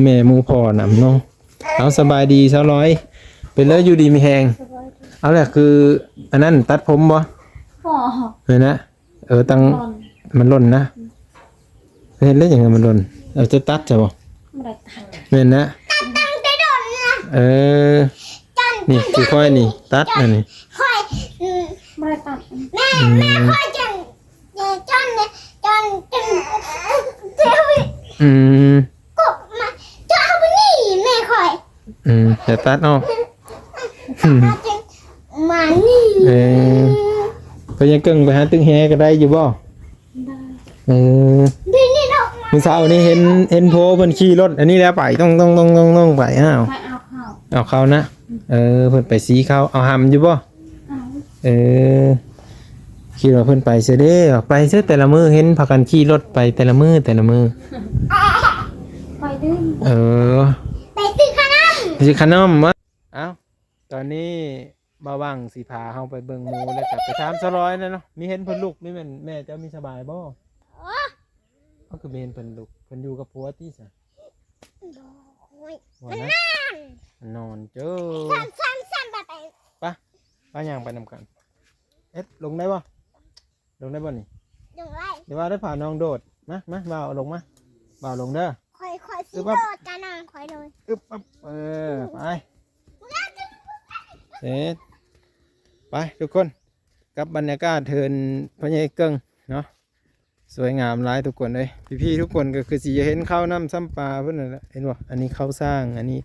แม่หมูพอนำเนาะเอาสบายดีเช้าร้อยเป็นแล้วอยู่ดีมีแหงเอาแหละคืออันนั้นตัดผมบ่เห็นนะตังมันหล่นนะเห็นแล้วอย่างไงมันหล่นเราจะตัดใช่บ่เห็นนะเออนี่คือค่อยนี่ตัดอันนี้ค่อยไม่ได้ตัดแม่ค่อยจนเจ้าก็มาเจ้าไปนี่แม่ค่อยแต่ตัดออกมานี่ไปยังเก่งไปหาตึงแฮก็ได้อยู่บ่นี่ดอกมื้อเช้านี้เห็นโพเพิ่นขี่รถอันนี้แล้วไปต้องไปเอาเข้านะเพิ่นไปสีเข้าเอาหำอยู่บ่ขี่รถเพิ่นไปเสียเด้อไปเสียแต่ละมื้อเห็นพากันขี่รถไปแต่ละมื้อไปดื้อไปซื้อขนมวะเอ้าตอนนี้บ่ว่างสิพาเฮาไปเบิ่งหมูแล้วก็ไปถามซะร้อยนะเนาะมีเห็นเพิ่นลูกนี่แม่เจ้ามีสบายบ่ก็คือเห็นเพิ่นลูกเพิ่นอยู่กับผัวติซะบ่นะนอนเจ้อสั้นไปย่างไปนำกันลงได้บ่นี่ลงได้เดี๋ยวว่าได้ผ่านน้องโดดมาบ่าวลงมาบ่าวลงเด้อค่อยสิโดดกันนะค่อยเลยไปไปทุกคนกับบรรยากาศเทินพญาเกิ้งเนาะสวยงามหลายทุกคนเลยพี่ทุกคนก็คือสิจะเห็นข้าวน้ำซ้ำปลาเพื่อนนั่นแหละเห็นบ่อันนี้ข้าวสร้างอันนี้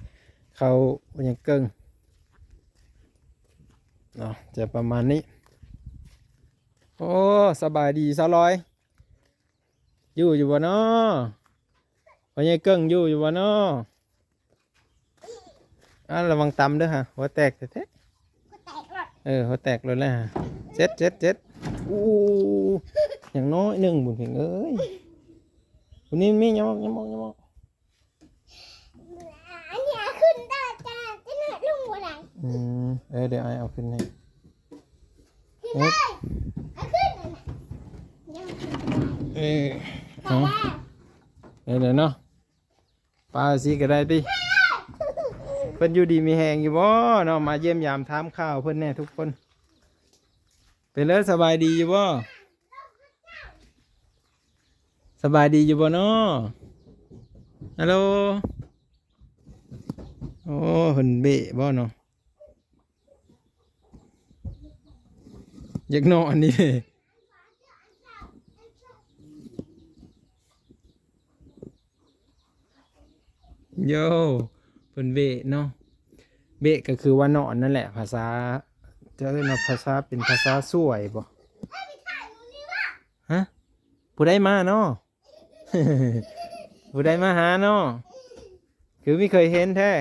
ข้าวพญาเกิ้งเนาะจะประมาณนี้โอ้สบายดีสาวลอยอยู่บ่เนาะพญาเกิ้งอยู่บ่เนาะระวังตำด้วยฮะหัวแตกแท้หัวแตกเลยนะฮะเจ็ดอู้อย่างน้อยหนึ่งบุญเพ่งเอ้ยคนนี้มียมอกอันนี้ขึ้นได้จะเหนื่อยลุงบ่ได้เดี๋ยวเอาขึ้นให้ขึ้นได้ขึ้นเดี๋ยวเนาะปลาสีก็ได้ดิเพิ่นอยู่ดีมีแหงอยู่บ่เนาะมาเยี่ยมยามถามข่าวเพิ่นแน่ทุกคนเป็นเลยสบายดีอยู่บ่สบายดีอยู่บ่เนาะฮัลโหลโอ้เพิ่นเบะบ่เนาะอยากนอนนี่โย่เพิ่นเบะเนาะเบะก็คือว่านอนนั่นแหละภาษาจะเรียกว่าภาษาเป็นภาษาสวยบ่ฮะผู้ใดมาเนาะ ผู้ใดมาหาเนาะคือไม่เคยเห็นแท้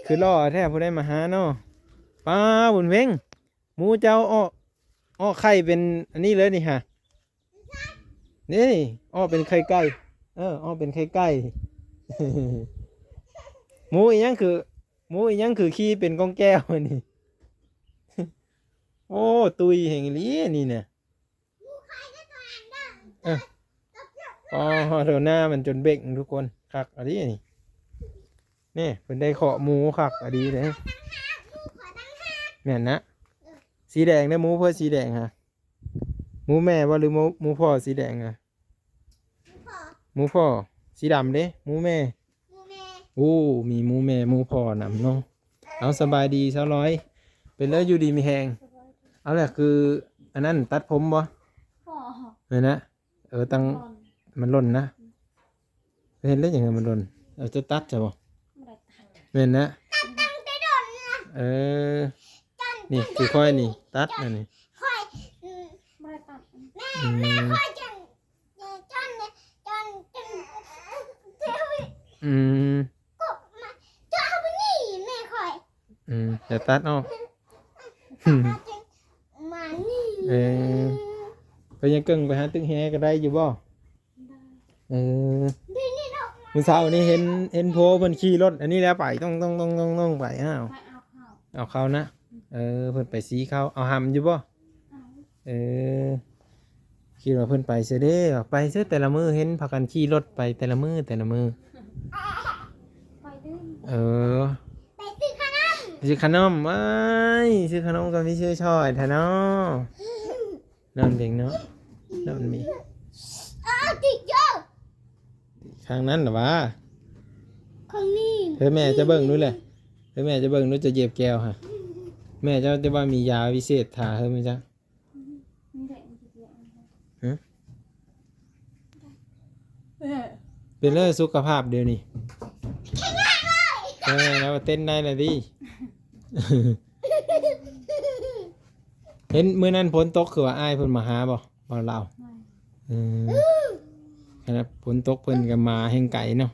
คือล่อแท้ผู้ใดมาหาเนาะป้าบุญเพ่งหมูเจ้าอ้อไข่เป็นอันนี้เลยนี่ฮะนี่อ้อเป็นไข่ไก่อ้อเป็นไข่ไก่ หมูอีกยังคือขี้เป็นกองแก้วนี่ โอ้ตุยแห่งนี้นี่เนี่ยเดี๋ยวหน้ามันจนเบ่งทุกคนคักอันนี้นี่เป็นได้เคาะหมูคักอันนี้เลยเนี่ยนะสีแดงได้หมูเพื่อสีแดงฮะหมูแม่ว่าหรือหมูพ่อสีแดงอะหมูพ่อสีดำเด้หมูแม่มีหมูแม่หมูพ่อนำเนาะเอาสบายดีเช้าร้อยเป็นแล้วอยู่ดีมีแหงเอาแหละคืออันนั้นตัดผมบ่เห็นนะตังมันหล่นนะเห็นแล้วอย่างไงมันหล่นเราจะตัดใช่บ่เห็นนะนี่คือค่อยนี่ตัดอันนี้ค่อยไม่ได้ตัดแม่ค่อยจนเจ้าก็มาเจ้าไปนี่แม่ค่อยจะตัดออกมานี่ไปยังเก่งไปหาตึงแฮก็ได้อยู่บ่มื้อเช้านี้เห็นโพเพิ่นขี่รถอันนี้แล้วไปต้องไปเอาเข้านะเพิ่นไปสีเข้าเอาหำอยู่บ่ขี่รถเพิ่นไปเสียเด้อไปเสียแต่ละมื้อเห็นพากันขี่รถไปแต่ละมื้อ เออ ไปซื้อขนม ซื้อขนมเอ้ยซื้อขนมกับพี่ชื่อช่อยแท้เนาะนอนเพียงเนาะนอนมี ติดเยอะ ทางนั้นเหรอวะ ของนี่ เฮ้ยแม่จะเบิ่งนู้นแหละเฮ้ยแม่จะเบิ่งนู้นจะเย็บแก้วฮะแม่เจ้าจะว่ามียาวิเศษทาเฮ้ยมั้ยจ๊ะฮะเป็นเรื่องสุขภาพเดี๋ยวนี้แล้วเต้นได้เลยดิ เห็นมื้อนั้นฝนตกคือว่าอ้ายเพิ่นมาหาบ่เราเออขณะฝนตกเพิ่นก็มาแห่งไก่เนาะ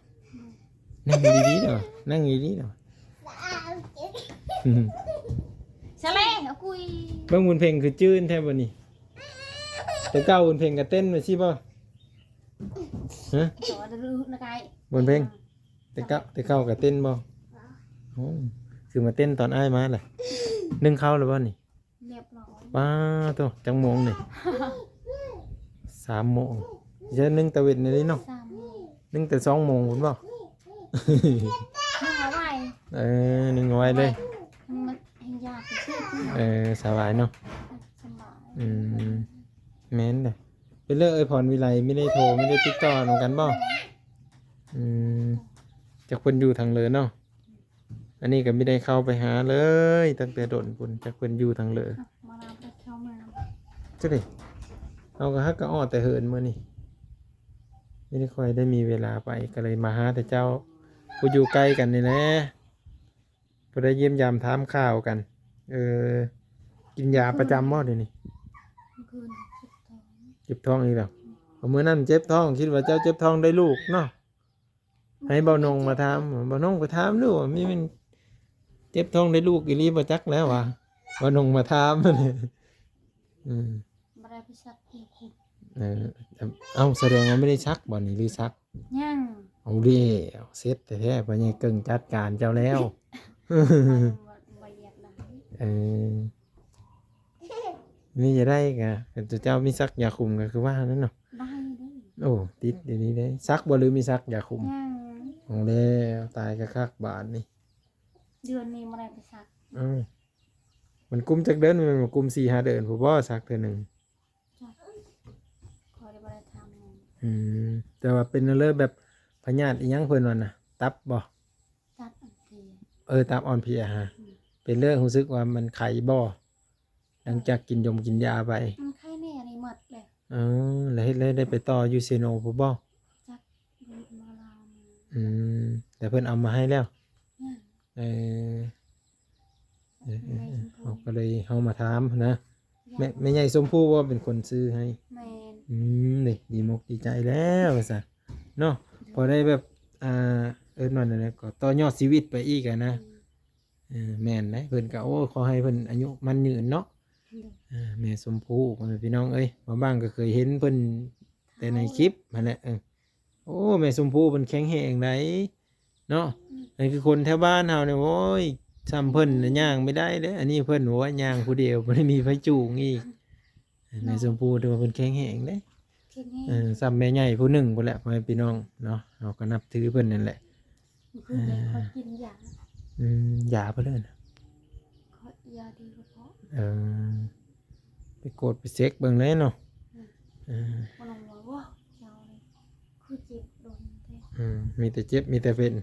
นั่งดีๆเด้อนั่งดีๆเด้อ สะเลเอากุย เบิ่งบุญเพ็งคือจื้นแท้บ่นี่แต่เก้าบุญเพ็งก็เต้นไปสิบ่ฮะ จอดรื้อนะไก บุญเพ็งแต่เก้าก็เต้นบ่โอ้คือมาเต้นตอนอ้ายมาล่ะนึ่งข้าวหรือบ่นี่ เรียบร้อย ป้าตัวจังโมงนี่3 โมงจะนึ่งตะเวนนี่เนาะ 3 โมง นึ่งแต่2 โมงพุ่นบ่ นึ่งเอาไว้ นึ่งเอาไว้เลย มันให้ยากไปชื่อ สบายเนาะ สบาย แม่นเด้อเป็นเรื่องพรวิไลไม่ได้โทรไม่ได้ติดต่อเหมือนกันบ่จากเพิ่นอยู่ทางเลยเนาะอันนี้ก็ไม่ได้เข้าไปหาเลยตั้งแต่โดนพุ่นจากเพิ่นอยู่ทางเลย มาลาไปเข้ามา จังได๋เอาก็ฮักก็อ้อแต่เหินมื้อนี้ไม่ได้ค่อยได้มีเวลาไปก็เลยมาหาแต่เจ้าผู้อยู่ใกล้กันนี่แหละบ่ได้เยี่ยมยามถามข่าวกันกินยาประจำบ่เดี๋ยวนี้ คืน เจ็บท้องอีกแล้วเมื่อนั้นเจ็บท้องคิดว่าเจ้าเจ็บท้องได้ลูกเนาะให้เบานงมาถามเบานงไปถามดูว่ามีมันเจ็บท้องได้ลูกอีหลีบ่จักแล้วว่ะเบานงมาถามเลยมาได้ไปสักกี่คน เอ้าแสดงว่าไม่ได้ชักบ่นี่หรือชัก ยัง เอาดิเสร็จแท้ๆพ่อใหญ่เกิ่งจัดการเจ้าแล้ว ใบเหยียดได้ นี่จะได้กะแต่เจ้ามีซักยาคุมก็คือว่านั่นเนาะ ได้ได้ โอ้ติดเดี๋ยวนี้ได้ซักบ่หรือมีซักยาคุม ยัง เอาแล้วตายกะคักบาทนี่ เดือนนี้มาได้ไปสัก มันกุมจักเดินมันกุม4-5 เดือนผมว่าสักเทื่อหนึง จ้ะขอได้มาได้ทำ แต่ว่าเป็นเรื่องแบบพยาธิอีหยังเพิ่นว่าน่ะตับบ่ จัดอันเทีย ตับอ่อนเพลียฮะเป็นเรื่องรู้สึกว่ามันไข้บ่หลังจากกินยาไป มันไข้แน่นี่หมดเลย แล้วเฮ็ดเลยได้ไปต่อยูเซโนบ่บ่ จักเดินมาลาว แต่เพิ่นเอามาให้แล้ว ยัง เออเขาก็เลยเฮามาถามนะแม่ใหญ่สมพู่ว่าเป็นคนซื้อให้ แมน นี่ดีมกดีใจแล้วซะเนาะพอได้แบบนั่นน่ะก็ต่อยอดชีวิตไปอีกอะนะแม่นนะเพิ่นก็โอ้ขอให้เพิ่นอายุมันยืนเนาะแม่สมพู่พ่อแม่พี่น้องเอ้ยบางบ้างก็เคยเห็นเพิ่นแต่ในคลิปนั่นแหละโอ้แม่สมพู่เพิ่นแข็งแรงไดเนาะนี่คือคนแถวบ้านเฮาเนี่ยโอ้ยซ้ำเพิ่นน่ะย่างไม่ได้เด้ออันนี้เพิ่นบอกว่าย่างผู้เดียวบ่ได้มีไฟจูงอีกแม่สมพู่ถือว่าเพิ่นแข็งแรงเด้ เพียงนี้ ซ้ำแม่ใหญ่ผู้หนึ่งพุ่นแหละพ่อแม่พี่น้องเนาะเราก็นับถือเพิ่นนั่นแหละ คือเด็กเขากินยา ยาเพิ่นเด้อนะ เขายาดีกว่าเพราะ ไปกดไปเช็คเบิ่งเลยเนาะ มันลงว่าว้าวเจ้าเลยคือเจ็บโดนแท้ มีแต่เจ็บมีแต่เป็น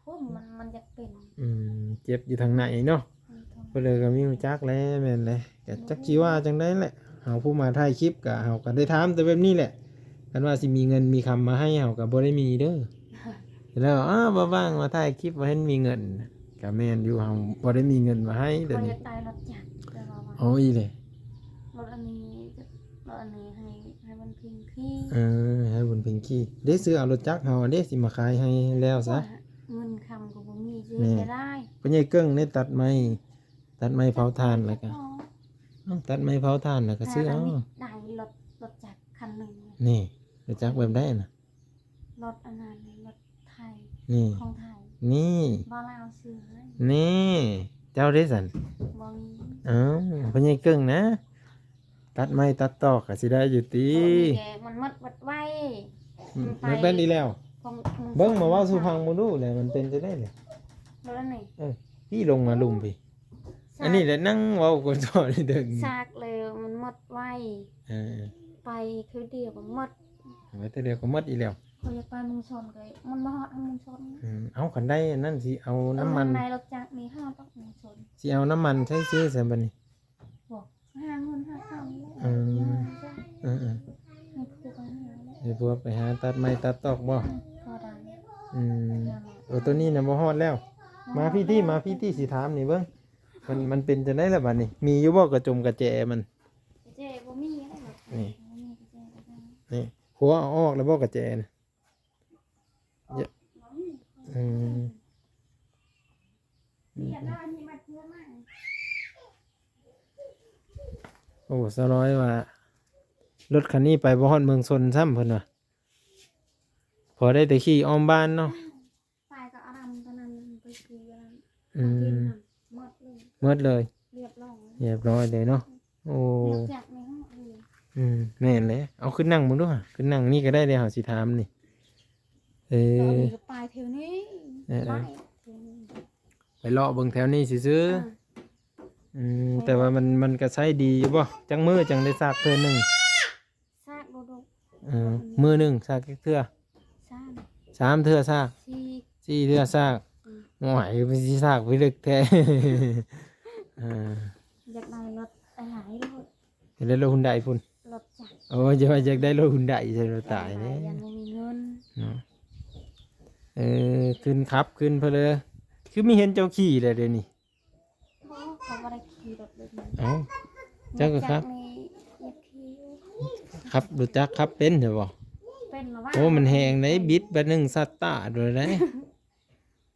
เพราะมันจะเป็น เจ็บอยู่ทางไหนเนาะ เพิ่นเลยก็มีรู้จักแล้วแม่นเลยก็จักสิว่าจังได๋แหละเฮาผู้มาถ่ายคลิปก็เฮาก็ได้ถามแต่แบบนี้แหละคันว่าสิมีเงินมีคำมาให้เฮาก็บ่ได้มีเด้อแล้วบ่ว่างมาถ่ายคลิปบ่เห็นมีเงินก็แม่นอยู่เฮาบ่ได้มีเงินมาให้เดี๋ยว เขา นี้ จะตายรถจักรแต่ว่า โอ้ยเลย รถอันนี้ให้มันพิงพี่ ให้บุญเพ็งขี้เด้ซื้อเอารถจักรเฮาเด้สิมาขายให้แล้วซะ เงินคำก็บ่มีสิ แม่ จะได้ พ่อใหญ่เกิ้งได้ตัดไม้เผาถ่านแล้วก็ตัดไม้เผาถ่านแล้วก็ซื้อเอา ได้รถจักรคันหนึ่ง นี่รถจักรแบบได้น่ะ รถอันนั้นรถไทย นี่ ของไทย นี่ บ้านเราซื้อให้ นี่เจ้าได้สัน บ่มี พ่อใหญ่เกิ้งนะตัดไม้ตัดตอกก็สิได้อยู่ติ บ่มีแกมันหมดวัดไว้ มันเป็นดีแล้ว พอ ของ เบิ่งมาเว้าสู่ฟังบ่รู้เลยมันเป็นจะได้เลย แล้วนี่ พี่ลงมาลุมพี่อันนี้แหละนั่งเว้าคนสอนเด้ง ซากเลยมันหมดไว เออ ไปคือเดียวก็หมด ไว้แต่เดียวก็หมดอีแล้ว เขาอยากไปเมุงชนเลยมันมาฮอดเมุงชน เอาคันได้อันนั่นสิเอาน้ำมัน ในรถจักรมีห้าต้องเมุงชน สิเอาน้ำมันใช้ซื้อซะบัดนี้ บอกห้าเงินห้าคำแล้ว เออ ให้ผู้ไปหาแล้ว ไอ้พวกไปหาตัดไม้ตัดตอกบ่ พอดัง ตัวนี้น่ะบ่ฮอดแล้ว มาพี่ที่สิถามนี่เบิ่งมันเป็นจังได๋ล่ะบัดนี้ มีอยู่บ่กระจมกระแจมัน เจ๊บ่มีอะไรหรอก นี่ บ่มีเจ๊ก็ได้ นี่หัวเอาออกแล้วบ่กระแจน่ะเยอะอืม อยากได้อันนี้มาเพื่อมาก โอ้สร้อยว่ารถคันนี้ไปบ่ฮอดเมืองชนซ้ำเพิ่นว่าพอได้แต่ขี่อ้อมบ้านเนาะ ไปก็อารมณ์ตอนนั้นไปคืออันนั้น อื กิน ม น่ะหมดเลย หมดเลย เรียบร้อย เรียบร้อยเลยเนาะโอ้ เรียบจากในห้องเลย แม่นเลยเอาขึ้นนั่งมึงด้วยขึ้นนั่งนี่ก็ได้เดี๋ยวหาสิถามนี่เอ แล้ว อ มีก็ไปแถวนี้ เออ ไปแถวนี้ ไปเลาะเบิ่งแถวนี้สิซื้อแต่ว่ามันก็ใช้ดีอยู่บ่จังมือจังได้ซากเทื่อหนึง ซากโดด มือหนึงซากเทื่อ ซาก 3เทื่อซาก ซี 4เทื่อซากหน่วยไปสิซากไปลึกแท้ อยากได้รถหลายรถ เห็นแล้วรถหุ่นใดพุ่น รถจักร โอ้ยจะว่าอยากได้รถหุ่นใดใช่รถตาย ไป เด้ ยังไม่มีเงิน เนาะขึ้นครับขึ้นเพนเลยคือมีเห็นเจ้าขี่เลยเดี๋ยวนี้ เพราะเขาไม่ได้ขี่รถเลยนะ เอ้า จักรครับ นี่อยากขี่อยู่ ครับรู้จักครับเป็นใช่บ่ เป็นหรอวะ โอ้มันแหงได้บิดบัดหนึงสตาร์ทเลยได้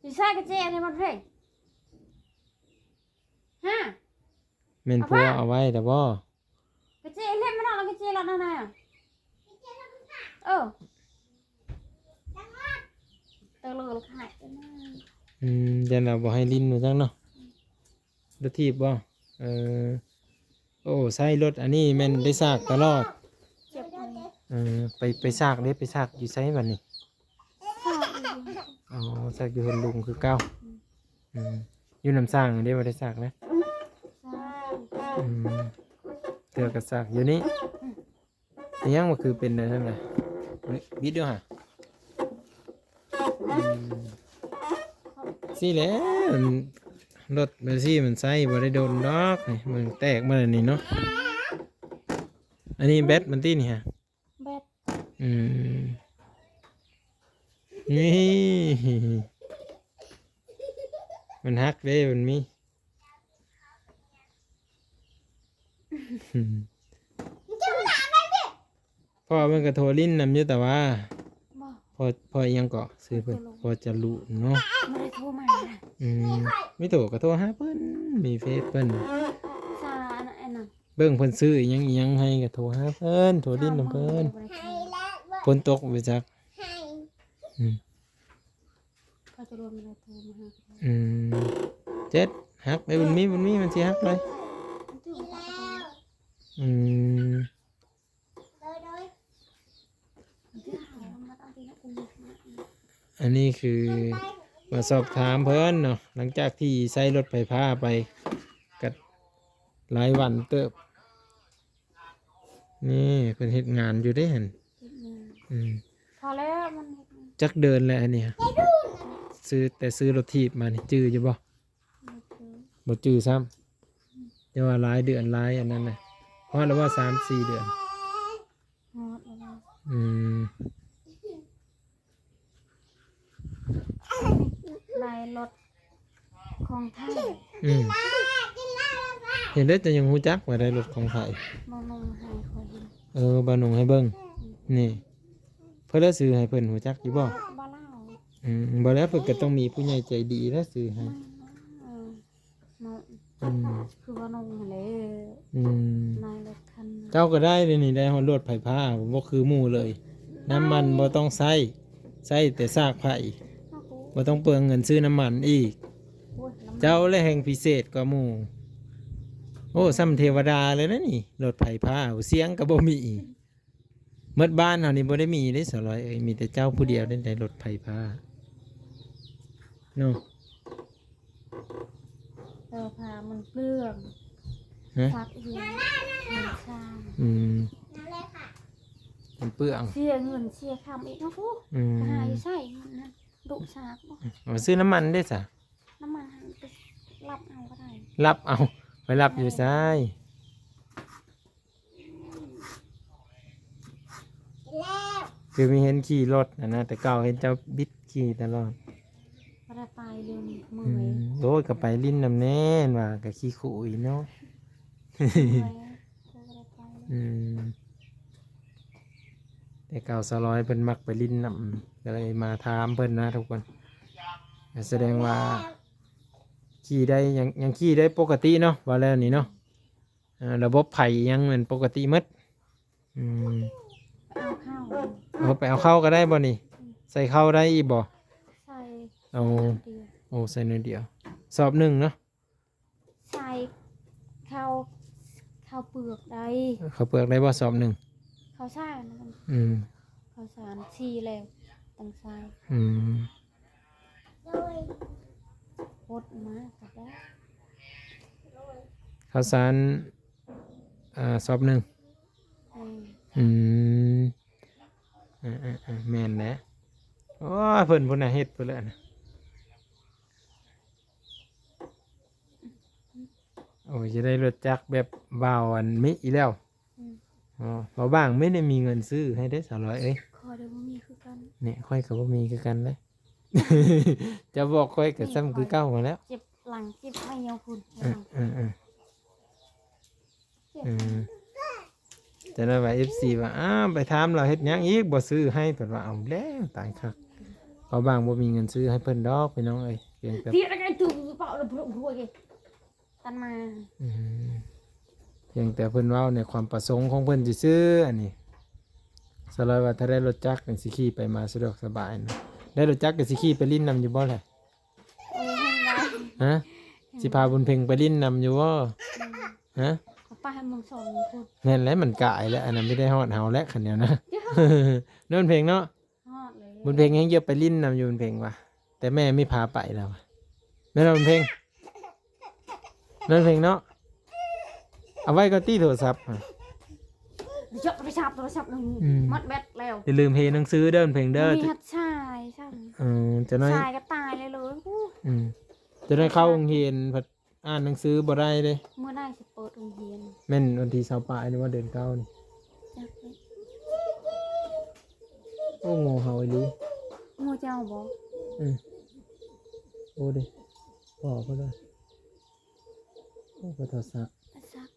อยู่ใช่กับเจ๊ในมันเพลงฮะ แม่นพัวเอาไว้แต่บ่ กับเจ๊เล่นไม่ได้แล้วกับเจ๊รถนั่นน่ะเออเตอร์ขายกันนะ ยันเราบ่ให้ลิ้นมาจังเนาะรถถีบบ่เออโอ้ใส่รถอันนี้แม่นได้ซากตลอด เจ็บมือ ไปซากเด้ไปซากอยู่ไสบัดนี้ ข้าวอีก อ๋อซากอยู่เฮือนลุงคือเก่าอยู่น้ำสร้างเด้บ่ได้ซากนะ ซ่า เถือกระซากอยู่นี่แต่ยังว่าคือเป็นอะไรนั่นน่ะบิดด้วยฮะสิแหล้วรถเบอร์ซี่มันใส่บ่ได้โดนดอกนี่มันแตกมาแล้วนี่เนาะอันนี้แบตมันตีนี่ฮะ แบด นี่มันฮักเด้มันมีพ่อมันก็โทรลิ้นนำอยู่แต่ว่า บอก พอยังเกาะซื้อเพิ่นพอจะรู้เนาะ ไม่ได้โทรมานะ ไม่โทรก็โทรหาเพิ่นมีเฟซเพิ่น ซาอันนั้น เบิ่งเพิ่นซื้ออิหยังให้ก็โทรหาเพิ่นโทรลิ้นนำเพิ่นฝนตกไปจักอืม เขาจะรวมอะไรโทรมาหา เจ็ดฮักไปบุญมีมันสิฮักเลยอืมอันนี้คือมาสอบถามเพิ่นเนาะหลังจากที่ใช้รถไฟฟ้าไปกัดหลายวันเติบนี่เพิ่นเฮ็ดงานอยู่ได้หั่นพอแล้วมัน จักเดินแล้วอันนี้ฮะซื้อรถถีบมานี่จื้ออยู่บ่บ่จื้อซ้ำแต่ว่าหลายเดือนหลายอันนั้นน่ะเพราะแล้วว่า3-4 เดือน ฮอดแล้ว ลายรถของไทย เห็นได้จะยังฮู้จักว่าได้รถของไผ มองหายคน บ่หนงให้เบิ่งนี่เพิ่นแล้วซื้อให้เพิ่นฮู้จักอยู่บ่ บ้าเล่า บ่แล้วเพิ่นก็ต้องมีผู้ใหญ่ใจดีแล้วซื้อให้ คือว่านงเลย นายรถคัน เจ้าก็ได้เลยนี่ได้ฮอดรถไผผ้าบ่คือหมู่เลย น้ำมันบ่ต้องใช้แต่ซากไผบ่ต้องเปลืองเงินซื้อน้ำมันอีก เจ้าและแห่งพิเศษกว่าหมู่โอ้ซ้ำเทวดาเลยนะนี่รถไผผ้าเสียงก็บ่มี มดบ้านเฮานี่บ่ได้มีเด้สร้อยเอ้ยมีแต่เจ้าผู้เดียวได้รถไฟฟ้าเนาะ เออพามันเปลือง ฮะ ซักเองมันช่าง อืมมันเปลือง เสียเงินเสียคำอีกนะพู อืม หายใส่เงินนะดุซากบ่ เอาซื้อน้ำมันได้ซะ น้ำมันไปรับเอาก็ได้ รับเอาไปรับอยู่ซ้ายคือมีเห็นขี่รถนะแต่เก่าเห็นเจ้าบิดขี่ตลอด ก็ได้ไปเดือนเมื่ อื อย มโอ้ยก็ไปลิ้นน้ำแน่นว่าก็ขี้ขู่อีเนาะ เมื่อยก็ได้ไป อืมแต่เก่าสลอยเพิ่นมักไปลิ้นน้ำก็เลยมาถามเพิ่นนะทุกคนก็แสดงว่าขี่ได้ยังขี่ได้ปกติเนาะว่าแล้วนี่เนาะระบบไผ่ยังเหมือนปกติหมดอืม เอาข้าว เอาไปเอาเข้าก็ได้บ่นี่ใส่เข้าได้อีกบ่ ใส่ เอา เดียว โอ้ใส่หน่อยเดียวสอบหนึ่งเนาะ ใส่ข้าวข้าวเปลือกได้ เขาวเปลือกได้บ่สอบหนึ่ง ข้าวสารนะมัน อืม ข้าวสารชีแล้วตั้งใส่ อืม พดมาก็ได้ ข้าวสารสอบหนึ่ง เออ อืมแม่นแหละโอ้ยเพิ่นพุ่นน่ะเฮ็ดเพิ่นแล้วนะโอ้ยจะได้รถจักรแบบบ่าวอันมิอีแล้ว อืม อ๋อเพราะบ้างไม่ได้มีเงินซื้อให้ได้สาวร้อยเอ้ย คอเดี๋ยวมันมีคือกัน เนี่ยค่อยกับว่ามีคือกันเลย จะบอกค่อยกับซ้ำคือเก้ามาแล้ว เจ็บหลังเจ็บไม่ยอมคุณ เออจะได้ว่า FC ว่าอ้าวไปถามเราเฮ็ดหยังอีกบ่ซื้อให้เพิ่นว่าเอาแล้วตายคักเพราะบางบ่มีเงินซื้อให้เพิ่นดอกพี่น้องเอ้ยเพียงแต่ ที่อะไรกันจู่เปล่าเราพลุพลุกันตันมา อืมเพียงแต่เพิ่นเว้าในความประสงค์ของเพิ่นสิซื้ออันนี้สลอยว่าถ้าได้รถจักรก็สิขี่ไปมาสะดวกสบายนะได้รถจักรก็สิขี่ไปลิ้นนำอยู่บ่แหละ เออให้ได้ ฮะสิพาบุญเพ็งไปลิ้นนำอยู่บ่ฮะ เขาป้าให้มึงสอนพูด นั่นแหละมันกายแล้วอันนั้นไม่ได้ฮอดเฮาและคันเดียวนะ นั่นเพลงเนาะ ฮอดเลย บุญเพลงยังเยอะไปลิ้นนำอยู่บุญเพลงว่ะแต่แม่ไม่พาไปแล้วว่ะแม่เราบุญเพลงนั่นเพลงเนาะเอาไว้ก็ตีโทรศัพท์อ่ะ เยอะไปชับโทรศัพท์หนึ่งมัดแบตแล้ว อย่าลืมเพลงหนังสือเด้อบุญเพลงเด้อ มีหัดชายใช่ จะน้อย ชายก็ตายเลยเลยอู้ จะน้อยเข้าโรงเรียนพัดอ่านหนังสือบ่ได้เลย เมื่อได้สิเปิดโรงเรียน แม่นวันที่20ปลายนี่ว่าเดือนเก้านี่ จักเลย โอ้โง่เฮาอีหลี งูเจ้าบอก โอ้ดิพ่อก็ได้โอ้ก็โทรศัพท์ ซัก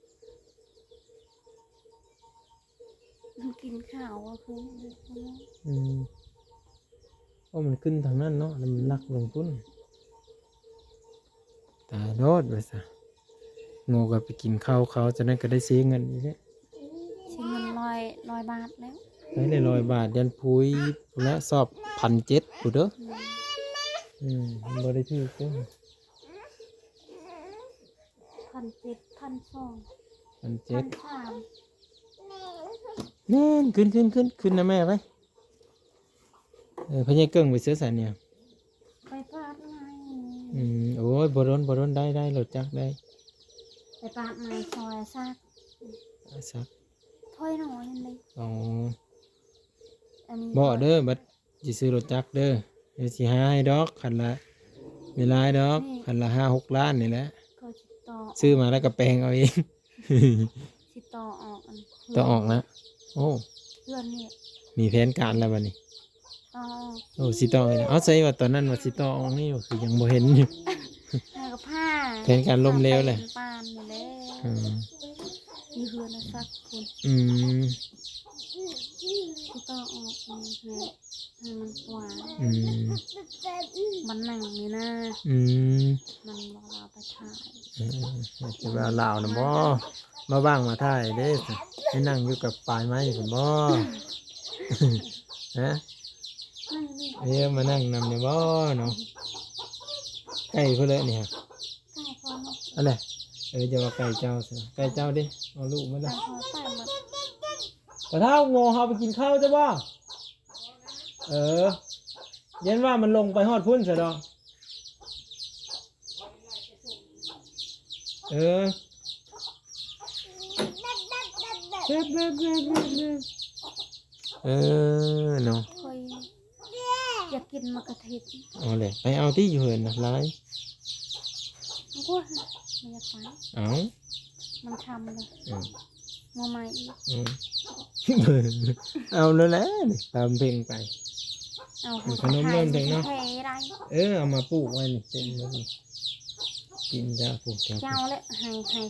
มันกินข้าวอะคือ โอ้มันขึ้นทางนั้นเนาะแล้วมันลักลงพุ่นตายโดดไปซะโง่ก็ไปกินข้าวเขาจะนั้นก็ได้เสียเงินอีกแล้ว ใช้เงินร้อยบาทแล้ว ได้เลย100 บาทยันพุยและสอบ1,700ผู้เด้อมันบ่ได้ถือก็ 1,700 1,200 1,700 1,300 แม่นขึ้นนะแม่ไปพญาเกิ้งไปเสือสายเนี่ย ไปปาดไม้ โอ้ยบ่ร้นได้รถจักรได้ ไปปาดไม้ซอยซัก สัก ถ้อยหน่อยนั่นเลย อ๋อ อันนี้ บ่เด้อบัดสิซื้อรถจักรเด้อเดี๋ยวสิหาให้ดอกคันละไม่หลายดอกคันละ5-6 ล้านนี่แหละ ก็สิต่อ ซื้อมาแล้วก็แปลงเอาเอง สิต่อออกอัน ต้องออกนะโอ้ เพื่อนเนี่ย มีแผนการแล้วบัดนี้ ต่อออก โอ้สิต่อเลยนะเอาใส่ว่าตอนนั้นว่าสิต่อออกนี่คือยังบ่เห็นอยู่ แล้วก็ผ้า แผนการล้มเหลวเลย ปานนี่แหละ อืม มีเพื่อนนะซักคน อืม สิต่อออกให้มันกว้าง อืม มันนั่งนี่นะ อืม มันบอกเราไปถ่าย จะว่าลาวนะบ่มาบ้างมาถ่ายเด้สิให้นั่งอยู่กับปลายไม้ผมบ่ ฮะ นั่งนี่ เอ้ยมานั่งนำเนี่ยบ่เนาะไก่เพิ่นเลยนี่ฮะ ใกล้พอเนาะ อะไรจะว่าไก่เจ้าสิไก่เจ้าดิเอาลูกมา ใกล้ ได้ พอใกล้หมด ปะเท่าโง่เฮาไปกินข้าวจ้ะบ่เย็นว่ามันลงไปฮอดพุ่นซะดอกเเนาะ คอยอยากกินมะกะทิ เอาเลยไปเอาที่อยู่เหินนะร้าย มันก็ไม่อยากไป เอา มันทำเลย อืม มาใหม่อีก อืม เอาเลยแหละนี่ตามเพลงไป เอา ขนมเริ่มถึงเนาะ แพ้ไร เอามาปลูกไว้นี่เต็มเลยนี่กินจ้าปลูกจ้า เจ้าเลยให้เขา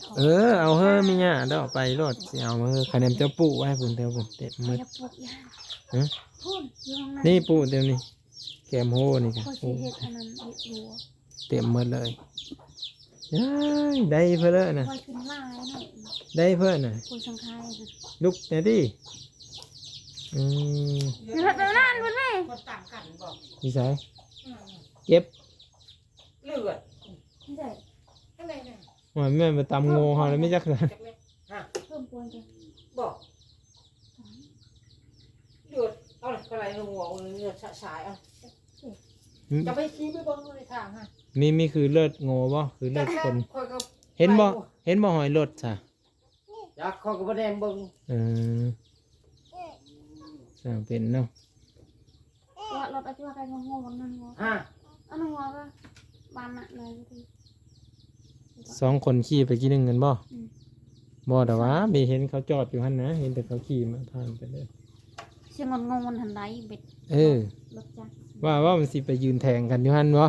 เอาเฮ้ยไม่เนี่ยเดี๋ยวเอาไปรถสิเอามาเฮ้ยคะแนนจะปลูกไว้พุ่นเดียวพุ่นเต็มหมด จะปลูกยา ฮะ พูดอยู่ข้างใน นี่ปลูกเต็มนี่แกมโฮนี่ค่ะ คอยสิเฮ็ดอันนั้นเฮ็ดรัว เต็มหมดเลยได้เพื่อเลยนะ คอยกินลายหน่อย ได้เพื่อนน่ะ คอยสังคายนะ ลุกเนี่ยดิอืม อยู่แบบนั้นพุ่นแม่ คนต่างกันบอก พี่สายเจ็บ เลือด เด็ก อะไรเนี่ย ว่าแม่มาตำโง่เขาแล้วไม่จักเลย จักเม็ดฮะ เพิ่มปวนกัน บอกเลือดเอาอะไรอะไรหัวเลือดฉายเอาจะไปชี้ไปบนในทางฮะ มีคือเลือดโง่บ่คือเลือดคน คอยก็ เห็นบ่หอยรถจ้ะ อยากคอยก็ประเด็นเบิ่ง สร้างเป็นเนาะ ว่ารถอาจจะว่าใครงงๆนั่นงง ฮะ อันนั้นงงก็บานน่ะเลยที 2 คนขี่ไปกี่นึงกันบ่ อืม บ่แต่ว่ามีเห็นเขาจอดอยู่หั่นนะเห็นแต่เขาขี่มาผ่านไปเลย เสียงงงมันหันได้เบ็ด รถจักร ว่ามันสิไปยืนแทงกันอยู่หั่นบ่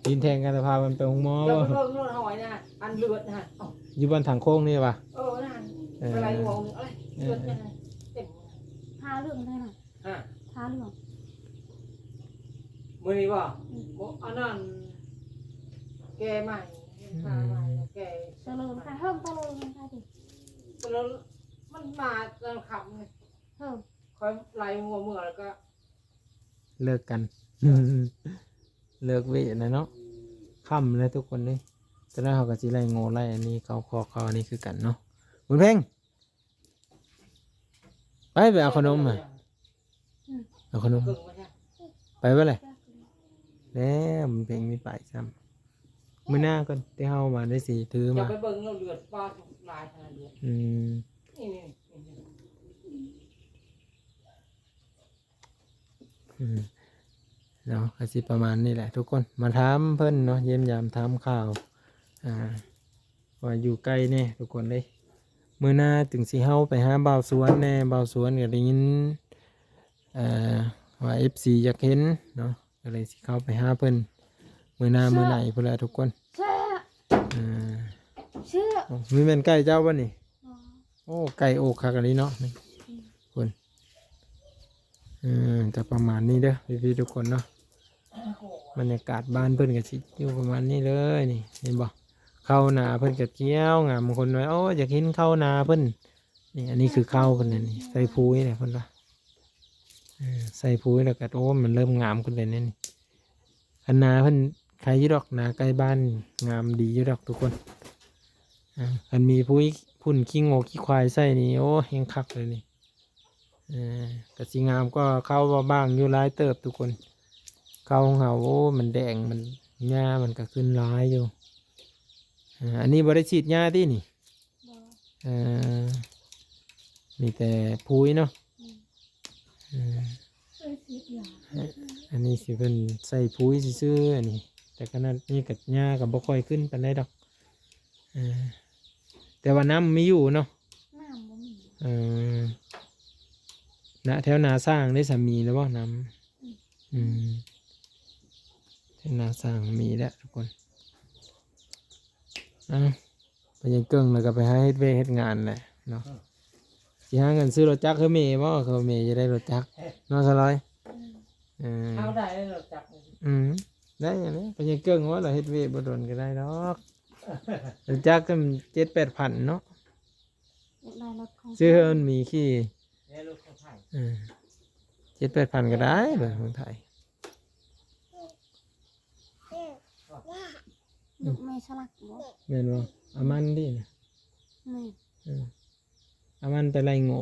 ยืนแทงกันแต่พามันไปห้องหมอ เดี๋ยว บ่ ไปเบิ่งนู่นหอยนะอันเลือดนะเอ้า อยู่บนทางโค้งนี่ป่ะ นั่นอะไรหัวอะไรเลือดยังไงเต็ม พาเรื่องได้หน่อย ฮะ พาเรื่อง มือนี้บ่อันนั้นแกใหม่ทางใหม่แก ตะเลิงค่ะเพิ่มตะเลิงค่ะดิ แล้วมันมาตอนขับไง เพิ่ม คอยไล่หัวเมื่อแล้วก็ เลิกกัน เลิกเวทนะเนาะค่ำเลยทุกคนเลยจะได้เขาก็สิไล่โง่ไล่อันนี้เขาคอเขาอันนี้คือกันเนาะบุญเพ่งไปเอาขนมมาเอาขนม กึ่งมาใช่ ไปไปเลยแล้วบุญเพ่งมีไปซ้ำมื้อหน้าก่อนที่เฮามาได้สิถือ อย่า มา ไปเบิ่งเราเลือดปลาลายขนาดเดียว อืม นี่ เนาะก็สิประมาณนี้แหละทุกคนมาถามเพิ่นเนาะเยี่ยมยามถามข่าวว่าอยู่ใกล้แน่ทุกคนเลยมื้อหน้าถึงสิเฮาไปหาบ่าวสวนแน่บ่าวสวนก็ได้ยินว่า FC อยากเห็นเนาะก็เลยสิเข้าไปหาเพิ่นมื้อหน้ามื้อไหนพุ่นแหละทุกคน เชื่อ อ่า เชื่อ โอ้มีแม่นไก่เจ้าบ่นี่โอ้ไก่โอกคักอันนี้เนาะนี่คุณจะประมาณนี้เด้อพี่ๆทุกคนเนาะบรรยากาศบ้านเพิ่นก็สิอยู่ประมาณนี้เลยนี่เห็นบ่เข้านาเพิ่นก็เกี้ยวงามบางคนว่าโอ้อยากเห็นเข้านาเพิ่นนี่อันนี้คือเข้าเพิ่นน่ะนี่ใส่ปุ๋ยเนี่ยเพิ่นว่าใส่ปุ๋ยแล้วก็โอ้มันเริ่มงามขึ้นเลยเนี่ยนี่อันนาเพิ่นใครอยู่ดอกนาใกล้บ้านงามดีอยู่ดอกทุกคนอันมีปุ๋ยพุ่นขี้งกขี้ควายใส่นี่โอ้เฮงคักเลยนี่กระสีงามก็เข้าบ้างอยู่ร้ายเติบทุกคนเข้าของเขาโอ้มันแดงมันหญ้ามันก็ขึ้นร้ายอยู่อันนี้บริฉีดหญ้าที่นี่ บ่ มีแต่พุ้ยเนาะ เคยสิบอย่าง อันนี้สิเป็นใส่พุ้ยซื่อๆอันนี้แต่ขนาดนี้กับหญ้ากับบ่ค่อยขึ้นปานใดดอกแต่ว่าน้ำมีอยู่เนาะ น้ำบ่มี ณแถวนาสร้างได้สามีแล้วบ่น้ำแถวนาสร้างมีแล้วทุกคนไปยังเกิ้งแล้วก็ไปหาเฮ็ดเวรเฮ็ดงานแหละเนาะสิหาเงินซื้อรถจักรคือเมย์บ่คือเมย์จะได้รถจักรเนาะสลอยเอาได้เลยเราจับ ได้อย่างนี้ไปยังเกิ้งว่าเราเฮ็ดเวรบ่โดนก็ได้ดอกรถจักรก็7-8 พันเนาะ อยากได้รถของ ซื้อให้มันมีขี้ เนี่ยลูกของไทย 7-8 พันก็ได้เลยของไทย ลูกแม่ฉลักบ่ แม่นบ่เอามันดินะ แม่ เอามันไปไล่โง่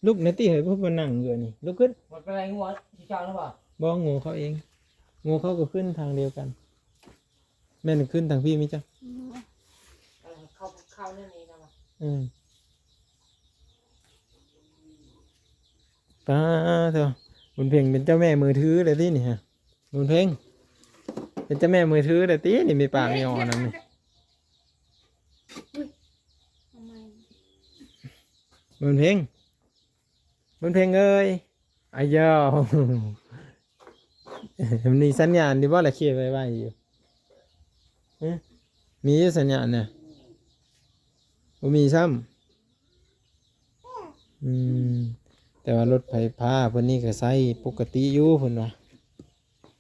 ลุกในที่เฮ้ยพวกมันนั่งอยู่นี่ลุกขึ้น หมดเป็นไรงัวที่เจ้าหรือเปล่า บ้องงูเขาเองงูเขาก็ขึ้นทางเดียวกัน แม่นขึ้นทางพี่มิจ้ะ เข้าเนี่ยนี่นะวะ ตาเถอะบุญเพ่งเป็นเจ้าแม่มือถือเลยที่นี่ฮะบุญเพ่งเป็นเจ้าแม่มือถือเลยที่นี่มีปากมีอ่อนนั่นนี่ ทำไม บุญเพ่งเอ้ยอายอมันมีสัญญาณที่ว่าอะไรเขียนไว้อยู่มีสัญญาณเนี่ยมีซ้ำแต่ว่ารถไฟฟ้าเพิ่นนี่ก็ใช้ปกติอยู่เพิ่นว่า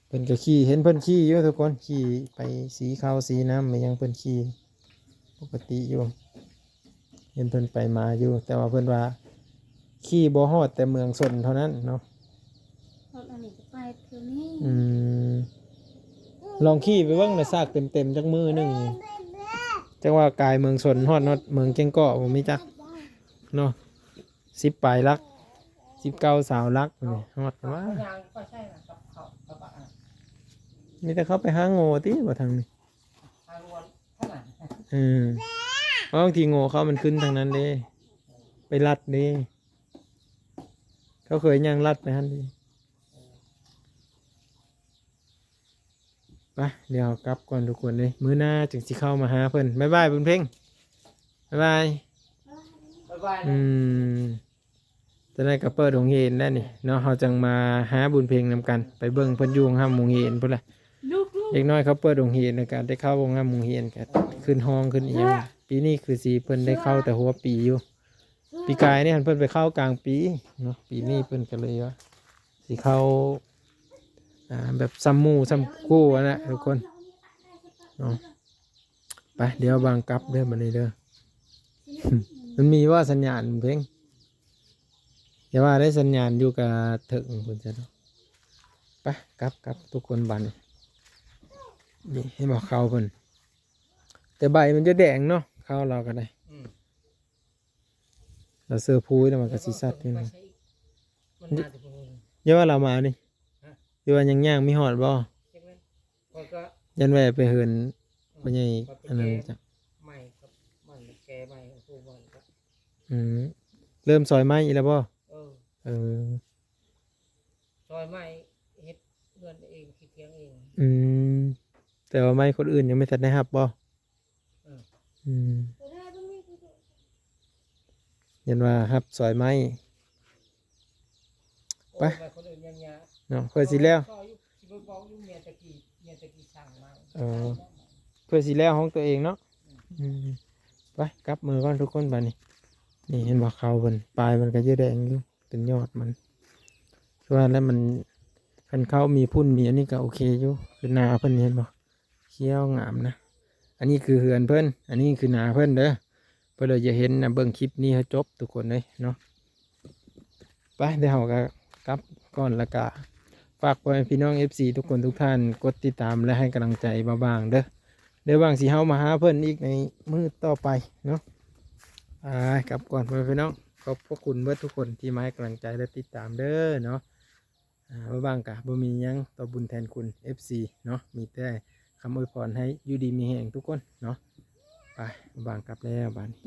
เพิ่นก็ขี่เห็นเพิ่นขี่อยู่ทุกคนขี่ไปสีขาวสีน้ำมันยังเพิ่นขี่ปกติอยู่เห็นเพิ่นไปมาอยู่แต่ว่าเพิ่นว่าขี่บ่ฮอดแต่เมืองสนเท่านั้นเนาะ รถอันนี้จะไปเท่านี้ ลองขี่ไปเบิ่งน่ะซากเต็มจักมือหนึงจังว่ากายเมืองสนฮอดเมืองเก่งเกาะบ่มีจักเนาะ10ปลายลัก19สาวลักนี่ฮอดว่า ยางก็ใช่นะกับเขากับปะ มีแต่เขาไปหาโง่ติบ่ทางนี้ ทางวนเท่าไหร่ เพราะบางทีโง่เขามันขึ้นทางนั้นเด้ไปลัดเด้เขาเคยย่างลัดไปหั่นดิไปเดี๋ยวกลับก่อนทุกคนเลยมื้อหน้าจึงสิเข้ามาหาเพิ่นบ๊ายบายบุญเพ่งบ๊ายบาย บ๊ายบาย จะได้กระเปิดหงเห็นได้นี่เนาะเขาจังมาหาบุญเพลงนำกันไปเบิ่งเพิ่นอยู่ห้ามหงเห็นพุ่นล่ะ ลูก เด็กน้อยเขาเปิดหงเห็นในการได้เข้าวงห้ามหงเห็นกันขึ้นห้องขึ้นอีหยังปีนี้คือสิเพิ่นได้เข้าแต่หัวปีอยู่ปีกายนี่เพิ่นไปเข้ากลางปีเนาะปีนี้เพิ่นก็เลยว่าสิเข้าแบบซ้ำหมู่ซ้ำคู่อะนะทุกคนเนาะไปเดี๋ยวบางกลับเด้อบัดนี้เด้อ มันมีว่าสัญญาณเพลงอย่าว่าได้สัญญาณอยู่กับถึงคุณจะเนาะไปกลับทุกคนบัดนนี่ให้บอกเขาเพิ่นแต่ใบมันจะแดงเนาะเข้าเราก็ได้เราเสื้อพูยแล้วมันก็สีสัดนี่นะ มันน่าจะเป็น อย่าว่าเรามาดิอย่าว่ายังย่างมีหอดบ่ ใช่ไหมมันก็ ยันแหวไปเหินพ่อใหญ่อันนั้นจ้ะ ใหม่ครับมันแกใหม่ผู้มันก็ เริ่มซอยไม้อีกแล้วบ่ เออซอยใหม่เฮ็ดเงินเองคิดเทียงเอง แต่ว่าไม้คนอื่นยังไม่ทันได้รับบ่ยันว่ารับซอยไม้ไป คนอื่นยังยา เนาะเพื่อสิแล้ว ซอยอยู่สิไปบอกอยู่เมียตะกี้สั่งมา เพื่อสิแล้วของตัวเองเนาะไปกลับมือก่อนทุกคนบัดนี้นี่เห็นว่าเขาเพิ่นปลายมันก็เยอะแดงอยู่เป็นยอดมันคือว่าแล้วมันคันเขามีพุ่นมีอันนี้ก็โอเคอยู่คือนาเพิ่นเห็นบ่เขียวงามนะอันนี้คือเฮือนเพิ่นอันนี้คือนาเพิ่นเด้อเพื่อเราจะเห็นนะเบิ่งคลิปนี้ให้จบทุกคนเลยเนาะไปเดี๋ยวเราก็กลับก่อนละกะฝากไว้พี่น้อง FC ทุกคนทุกท่านกดติดตามและให้กำลังใจมาบ้างเด้อเดี๋ยวบางสิเฮามาหาเพิ่นอีกในมื้อต่อไปเนาะกลับก่อนพี่น้องขอบพระคุณเบิดทุกคนที่มาให้กำลังใจและติดตามเด้อเนาะมาบ้างกะบ่มีหยังต่อบุญแทนคุณ FC เนาะมีแต่คำอวยพรให้อยู่ดีมีแห่งทุกคนเนาะไปมาบ้างกลับแล้วบ้านนี้